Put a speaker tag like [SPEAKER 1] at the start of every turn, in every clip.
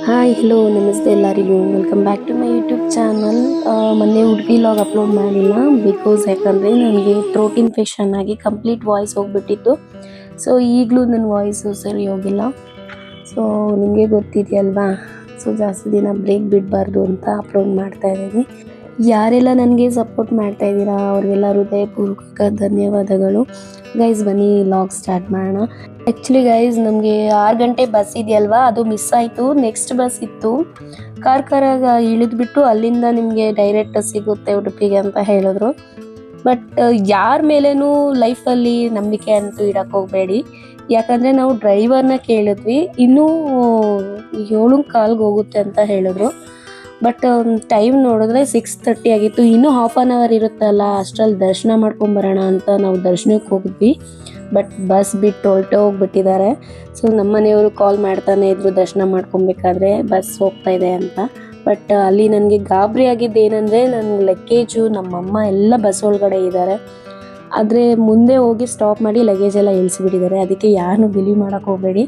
[SPEAKER 1] Hi hello ನಮಸ್ತೆ ಎಲ್ಲರಿಗೂ welcome back to my YouTube channel. ಮೊನ್ನೆ ಉಡುಪಿ ಲಾಗ್ ಅಪ್ಲೋಡ್ ಮಾಡಿಲ್ಲ ಬಿಕಾಸ್ ಯಾಕಂದರೆ ನನಗೆ ಥ್ರೋಟ್ ಇನ್ಫೆಕ್ಷನ್ ಆಗಿ ಕಂಪ್ಲೀಟ್ ವಾಯ್ಸ್ ಹೋಗ್ಬಿಟ್ಟಿತ್ತು. ಸೊ ಈಗಲೂ ನನ್ನ ವಾಯ್ಸು ಸರಿ ಹೋಗಿಲ್ಲ. ಸೊ ನಿಮಗೆ ಗೊತ್ತಿದೆಯಲ್ವಾ, ಸೊ ಜಾಸ್ತಿ ದಿನ ಬ್ರೇಕ್ ಬಿಡಬಾರ್ದು ಅಂತ ಅಪ್ಲೋಡ್ ಮಾಡ್ತಾ ಇದ್ದೀನಿ. ಯಾರೆಲ್ಲ ನನಗೆ ಸಪೋರ್ಟ್ ಮಾಡ್ತಾ ಇದ್ದೀರಾ ಅವ್ರಿಗೆಲ್ಲ ಹೃದಯಪೂರ್ವಕ ಧನ್ಯವಾದಗಳು. ಗೈಸ್ ಬನ್ನಿ ಲಾಗ್ ಸ್ಟಾರ್ಟ್ ಮಾಡೋಣ. ಆ್ಯಕ್ಚುಲಿ ಗೈಸ್ ನಮಗೆ 6 ಗಂಟೆ ಬಸ್ ಇದೆಯಲ್ವಾ, ಅದು ಮಿಸ್ ಆಯಿತು. ನೆಕ್ಸ್ಟ್ ಬಸ್ ಇತ್ತು, ಕಾರ್ಕರಾಗ ಇಳಿದ್ಬಿಟ್ಟು ಅಲ್ಲಿಂದ ನಿಮಗೆ ಡೈರೆಕ್ಟ್ ಸಿಗುತ್ತೆ ಉಡುಪಿಗೆ ಅಂತ ಹೇಳಿದ್ರು. ಬಟ್ ಯಾರ ಮೇಲೇನೂ ಲೈಫಲ್ಲಿ ನಂಬಿಕೆ ಅಂತೂ ಇಡಕ್ಕೆ ಹೋಗಬೇಡಿ. ಯಾಕಂದರೆ ನಾವು ಡ್ರೈವರ್ನ ಕೇಳಿದ್ವಿ, ಇನ್ನೂ 7:15 ಹೋಗುತ್ತೆ ಅಂತ ಹೇಳಿದ್ರು. ಬಟ್ ಟೈಮ್ ನೋಡಿದ್ರೆ 6:30 ಆಗಿತ್ತು. ಇನ್ನೂ ಹಾಫ್ ಆನ್ ಅವರ್ ಇರುತ್ತಲ್ಲ, ಅಷ್ಟರಲ್ಲಿ ದರ್ಶನ ಮಾಡ್ಕೊಂಬರೋಣ ಅಂತ ನಾವು ದರ್ಶನಕ್ಕೆ ಹೋಗಿದ್ವಿ. ಬಟ್ ಬಸ್ ಬಿಟ್ಟು ಹೋಗ್ಬಿಟ್ಟಿದ್ದಾರೆ. ಸೊ ನಮ್ಮ ಮನೆಯವರು ಕಾಲ್ ಮಾಡ್ತಾನೆ ಇದ್ರು ದರ್ಶನ ಮಾಡ್ಕೊಬೇಕಾದ್ರೆ ಬಸ್ ಹೋಗ್ತಾ ಇದೆ ಅಂತ. ಬಟ್ ಅಲ್ಲಿ ನನಗೆ ಗಾಬರಿ ಆಗಿದ್ದು ಏನಂದರೆ, ನನ್ನ ಲಗೇಜು ನಮ್ಮಮ್ಮ ಎಲ್ಲ ಬಸ್ ಒಳಗಡೆ ಇದ್ದಾರೆ. ಆದರೆ ಮುಂದೆ ಹೋಗಿ ಸ್ಟಾಪ್ ಮಾಡಿ ಲಗೇಜ್ ಎಲ್ಲ ಇಳಿಸಿಬಿಟ್ಟಿದ್ದಾರೆ. ಅದಕ್ಕೆ ಯಾರನ್ನೂ ಬಿಲೀವ್ ಮಾಡೋಕ್ಕೆ ಹೋಗಬೇಡಿ.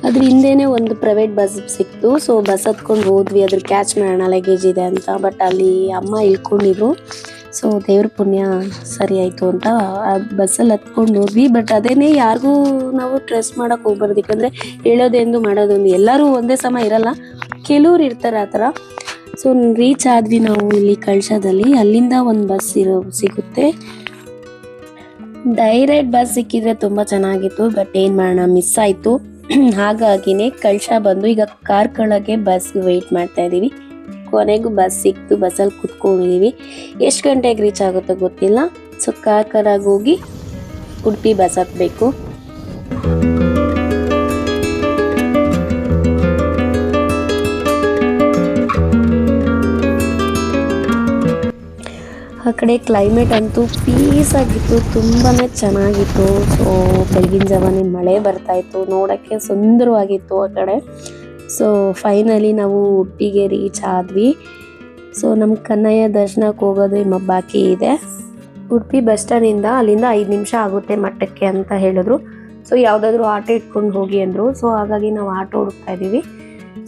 [SPEAKER 1] ಅದ್ರ ಹಿಂದೆನೇ ಒಂದು ಪ್ರೈವೇಟ್ ಬಸ್ ಸಿಕ್ತು. ಸೊ ಬಸ್ ಹತ್ಕೊಂಡು ಹೋದ್ವಿ, ಅದ್ರ ಕ್ಯಾಚ್ ಮಾಡೋಣ ಲಗೇಜ್ ಇದೆ ಅಂತ. ಬಟ್ ಅಲ್ಲಿ ಅಮ್ಮ ಇಳ್ಕೊಂಡಿದ್ರು. ಸೊ ದೇವ್ರ ಪುಣ್ಯ ಸರಿ ಆಯಿತು ಅಂತ ಆ ಬಸ್ಸಲ್ಲಿ ಹತ್ಕೊಂಡು ಹೋದ್ವಿ. ಬಟ್ ಅದೇನೇ ಯಾರಿಗೂ ನಾವು ಟ್ರಸ್ಟ್ ಮಾಡೋಕ್ಕೆ ಹೋಗ್ಬಾರ್ದು. ಯಾಕಂದರೆ ಹೇಳೋದೆಂದು ಮಾಡೋದೊಂದು, ಎಲ್ಲರೂ ಒಂದೇ ಸಮ ಇರಲ್ಲ, ಕೆಲವ್ರು ಇರ್ತಾರೆ ಆ ಥರ. ಸೊ ರೀಚ್ ಆದ್ವಿ ನಾವು ಇಲ್ಲಿ ಕಳಶದಲ್ಲಿ. ಅಲ್ಲಿಂದ ಒಂದು ಬಸ್ ಸಿಗುತ್ತೆ. ಡೈರೆಕ್ಟ್ ಬಸ್ ಸಿಕ್ಕಿದ್ರೆ ತುಂಬ ಚೆನ್ನಾಗಿತ್ತು. ಬಟ್ ಏನು ಮಾಡೋಣ, ಮಿಸ್ ಆಯಿತು. ಹಾಗಾಗಿನೇ ಕಳಶ ಬಂದು ಈಗ ಕಾರ್ಕಳಗೆ ಬಸ್ಗೆ ವೆಯ್ಟ್ ಮಾಡ್ತಾ ಇದ್ದೀವಿ. ಕೊನೆಗೂ ಬಸ್ ಸಿಕ್ತು, ಬಸ್ಸಲ್ಲಿ ಕುತ್ಕೊಂಡಿದ್ದೀವಿ. ಎಷ್ಟು ಗಂಟೆಗೆ ರೀಚ್ ಆಗುತ್ತೋ ಗೊತ್ತಿಲ್ಲ. ಸೊ ಕಾರ್ಕರಾಗಿ ಹೋಗಿ ಉಡುಪಿ ಬಸ್ ಹತ್ತಬೇಕು. ಆ ಕಡೆ ಕ್ಲೈಮೇಟ್ ಅಂತೂ ಪೀಸ್ ಆಗಿತ್ತು, ತುಂಬಾ ಚೆನ್ನಾಗಿತ್ತು. ಸೊ ಬೆಳಗಿನ ಜಾವನೇ ಮಳೆ ಬರ್ತಾಯಿತ್ತು, ನೋಡೋಕ್ಕೆ ಸುಂದರವಾಗಿತ್ತು ಆ ಕಡೆ. ಸೊ ಫೈನಲಿ ನಾವು ಉಡುಪಿಗೆ ರೀಚ್ ಆದ್ವಿ. ಸೊ ನಮ್ಮ ಕನ್ನಯ್ಯ ದರ್ಶನಕ್ಕೆ ಹೋಗೋದು ಬಾಕಿ ಇದೆ. ಉಡುಪಿ ಬಸ್ ಸ್ಟ್ಯಾಂಡಿಂದ ಅಲ್ಲಿಂದ 5 ನಿಮಿಷ ಆಗುತ್ತೆ ಮಠಕ್ಕೆ ಅಂತ ಹೇಳಿದ್ರು. ಸೊ ಯಾವುದಾದ್ರೂ ಆಟೋ ಇಟ್ಕೊಂಡು ಹೋಗಿ ಅಂದರು. ಸೊ ಹಾಗಾಗಿ ನಾವು ಆಟೋ ಹುಡುಕ್ತಾ ಇದ್ದೀವಿ.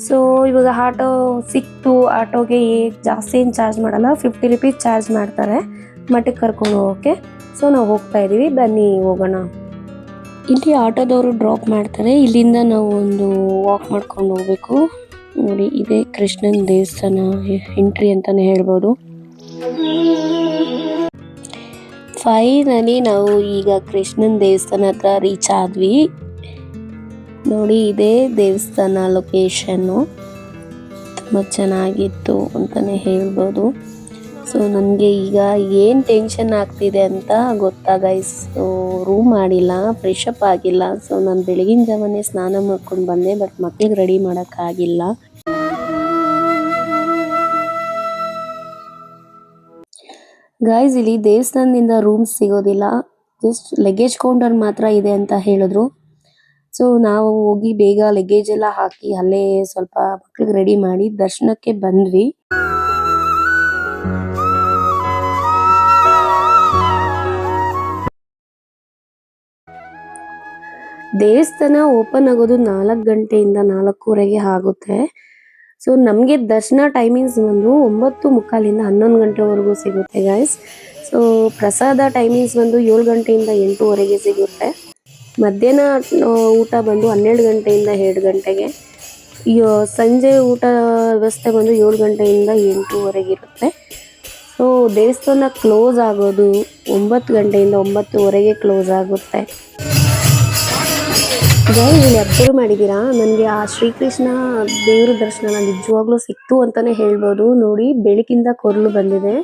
[SPEAKER 1] ಸೊ ಇವಾಗ ಆಟೋ ಸಿಕ್ತು. ಆಟೋಗೆ ಜಾಸ್ತಿ ಏನು ಚಾರ್ಜ್ ಮಾಡಲ್ಲ, 50 ರೂಪೀಸ್ ಚಾರ್ಜ್ ಮಾಡ್ತಾರೆ ಮಠಕ್ಕೆ ಕರ್ಕೊಂಡು ಹೋಗೋಕ್ಕೆ. ಸೊ ನಾವು ಹೋಗ್ತಾ ಇದ್ದೀವಿ, ಬನ್ನಿ ಹೋಗೋಣ. ಇಲ್ಲಿ ಆಟೋದವರು ಡ್ರಾಪ್ ಮಾಡ್ತಾರೆ. ಇಲ್ಲಿಂದ ನಾವು ಒಂದು ವಾಕ್ ಮಾಡ್ಕೊಂಡು ಹೋಗ್ಬೇಕು. ನೋಡಿ, ಇದೇ ಕೃಷ್ಣನ ದೇವಸ್ಥಾನ ಎಂಟ್ರಿ ಅಂತಲೇ ಹೇಳ್ಬೋದು. ಫೈನಲಿ ನಾವು ಈಗ ಕೃಷ್ಣನ ದೇವಸ್ಥಾನ ಹತ್ರ ರೀಚ್ ಆದ್ವಿ. ನೋಡಿ, ಇದೇ ದೇವಸ್ಥಾನ ಲೊಕೇಶನ್ನು ತುಂಬ ಚೆನ್ನಾಗಿತ್ತು ಅಂತಲೇ ಹೇಳ್ಬೋದು. ಸೊ ನನಗೆ ಈಗ ಏನು ಟೆನ್ಷನ್ ಆಗ್ತಿದೆ ಅಂತ ಗೊತ್ತಾ ಗೈಸ್. ಸೊ ರೂಮ್ ಮಾಡಿಲ್ಲ, ಫ್ರೆಶ್ ಅಪ್ ಆಗಿಲ್ಲ. ಸೊ ನಾನು ಬೆಳಗಿನ ಜಾವನೇ ಸ್ನಾನ ಮಾಡ್ಕೊಂಡು ಬಂದೆ. ಬಟ್ ಮಕ್ಳಿಗೆ ರೆಡಿ ಮಾಡೋಕ್ಕಾಗಿಲ್ಲ. ಗೈಸ್ ಇಲ್ಲಿ ದೇವಸ್ಥಾನದಿಂದ ರೂಮ್ಸ್ ಸಿಗೋದಿಲ್ಲ, ಜಸ್ಟ್ ಲಗೇಜ್ ಕೌಂಟರ್ ಮಾತ್ರ ಇದೆ ಅಂತ ಹೇಳಿದ್ರು. ಸೊ ನಾವು ಹೋಗಿ ಬೇಗ ಲಗೇಜ್ ಎಲ್ಲ ಹಾಕಿ ಅಲ್ಲೇ ಸ್ವಲ್ಪ ಮಕ್ಳಿಗೆ ರೆಡಿ ಮಾಡಿ ದರ್ಶನಕ್ಕೆ ಬಂದ್ವಿ. ದೇವಸ್ಥಾನ ಓಪನ್ ಆಗೋದು 4 ಗಂಟೆಯಿಂದ 4:15 ಆಗುತ್ತೆ. ಸೊ ನಮಗೆ ದರ್ಶನ ಟೈಮಿಂಗ್ಸ್ ಬಂದು 9:45 11 ಗಂಟೆವರೆಗೂ ಸಿಗುತ್ತೆ ಗೈಸ್. ಸೊ ಪ್ರಸಾದ ಟೈಮಿಂಗ್ಸ್ ಬಂದು 7 ಗಂಟೆಯಿಂದ 8:00ವರೆಗೆ ಸಿಗುತ್ತೆ. ಮಧ್ಯಾಹ್ನ ಊಟ ಬಂದು 12 ಗಂಟೆಯಿಂದ 2 ಗಂಟೆಗೆ. ಸಂಜೆ ಊಟ ವ್ಯವಸ್ಥೆ ಬಂದು 7 ಗಂಟೆಯಿಂದ 8:00ವರೆಗೆ ಇರುತ್ತೆ. ಸೊ ದೇವಸ್ಥಾನ ಕ್ಲೋಸ್ ಆಗೋದು 9 ಗಂಟೆಯಿಂದ 9:00ವರೆಗೆ ಕ್ಲೋಸ್ ಆಗುತ್ತೆ. ಇಲ್ಲಿ ಅಬ್ಸರ್ವ್ ಮಾಡಿದ್ದೀರಾ, ನನಗೆ ಆ ಶ್ರೀಕೃಷ್ಣ ದೇವ್ರ ದರ್ಶನ ನಿಜವಾಗ್ಲೂ ಸಿಕ್ತು ಅಂತಲೇ ಹೇಳ್ಬೋದು. ನೋಡಿ, ಬೆಳಕಿಂದ ಕೊರಲು ಬಂದಿದೆ.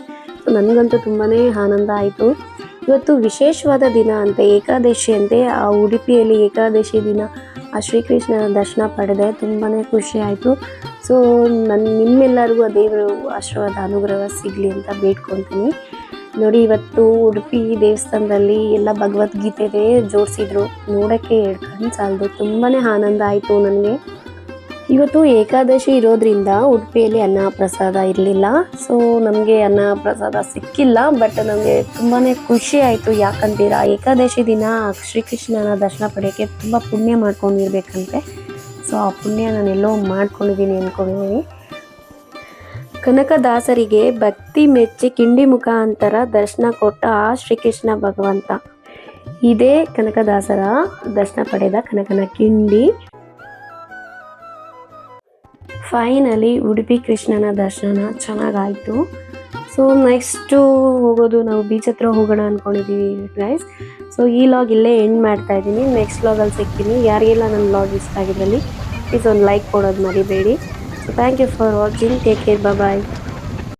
[SPEAKER 1] ಸೊ ನನಗಂತೂ ತುಂಬಾ ಆನಂದ ಆಯಿತು. ಇವತ್ತು ವಿಶೇಷವಾದ ದಿನ ಅಂತೆ, ಏಕಾದಶಿ ಅಂತೆ. ಆ ಉಡುಪಿಯಲ್ಲಿ ಏಕಾದಶಿ ದಿನ ಆ ಶ್ರೀಕೃಷ್ಣ ದರ್ಶನ ಪಡೆದೆ, ತುಂಬಾ ಖುಷಿ ಆಯಿತು. ಸೊ ನಿಮ್ಮೆಲ್ಲರಿಗೂ ಆ ದೇವರು ಆಶೀರ್ವಾದ ಅನುಗ್ರಹ ಸಿಗಲಿ ಅಂತ ಬೇಡ್ಕೊತೀನಿ. ನೋಡಿ, ಇವತ್ತು ಉಡುಪಿ ದೇವಸ್ಥಾನದಲ್ಲಿ ಎಲ್ಲ ಭಗವದ್ಗೀತೆ ಜೋಡಿಸಿದ್ರು. ನೋಡೋಕ್ಕೆ 2 ಕಣ್ಣು ಸಾಲದು, ತುಂಬಾ ಆನಂದ ಆಯಿತು ನನಗೆ. ಇವತ್ತು ಏಕಾದಶಿ ಇರೋದ್ರಿಂದ ಉಡುಪಿಯಲ್ಲಿ ಅನ್ನ ಪ್ರಸಾದ ಇರಲಿಲ್ಲ. ಸೊ ನಮಗೆ ಅನ್ನ ಪ್ರಸಾದ ಸಿಕ್ಕಿಲ್ಲ. ಬಟ್ ನಮಗೆ ತುಂಬಾ ಖುಷಿ ಆಯಿತು. ಯಾಕಂತೀರಾ, ಏಕಾದಶಿ ದಿನ ಶ್ರೀಕೃಷ್ಣನ ದರ್ಶನ ಪಡೆಯೋಕ್ಕೆ ತುಂಬ ಪುಣ್ಯ ಮಾಡ್ಕೊಂಡಿರ್ಬೇಕಂತೆ. ಸೊ ಆ ಪುಣ್ಯ ನಾನೆಲ್ಲೋ ಮಾಡ್ಕೊಂಡಿದ್ದೀನಿ ಅಂದ್ಕೊಂಡಿದ್ದೀನಿ. ಕನಕದಾಸರಿಗೆ ಭಕ್ತಿ ಮೆಚ್ಚಿ ಕಿಂಡಿ ಮುಖಾಂತರ ದರ್ಶನ ಕೊಟ್ಟ ಆ ಶ್ರೀಕೃಷ್ಣ ಭಗವಂತ. ಇದೇ ಕನಕದಾಸರ ದರ್ಶನ ಪಡೆದ ಕನಕನ ಕಿಂಡಿ. ಫೈನಲಿ ಉಡುಪಿ ಕೃಷ್ಣನ ದರ್ಶನ ಚೆನ್ನಾಗಾಯಿತು. ಸೊ ನೆಕ್ಸ್ಟು ಹೋಗೋದು ನಾವು ಬೀಚ್ ಹತ್ರ ಹೋಗೋಣ ಅಂದ್ಕೊಂಡಿದ್ದೀವಿ ಗೈಸ್. ಸೊ ಈ ಲಾಗ್ ಇಲ್ಲೇ ಎಂಡ್ ಮಾಡ್ತಾ ಇದ್ದೀನಿ. ನೆಕ್ಸ್ಟ್ ಲಾಗಲ್ಲಿ ಸಿಗ್ತೀನಿ. ಯಾರಿಗೆಲ್ಲ ನನ್ನ ಲಾಗ್ ಇಷ್ಟ ಆಗಿದ್ರಲ್ಲಿ ಪ್ಲೀಸ್ ಒಂದು ಲೈಕ್ ಕೊಡೋದು ಮರಿಬೇಡಿ. So thank you for watching. Take care. Bye.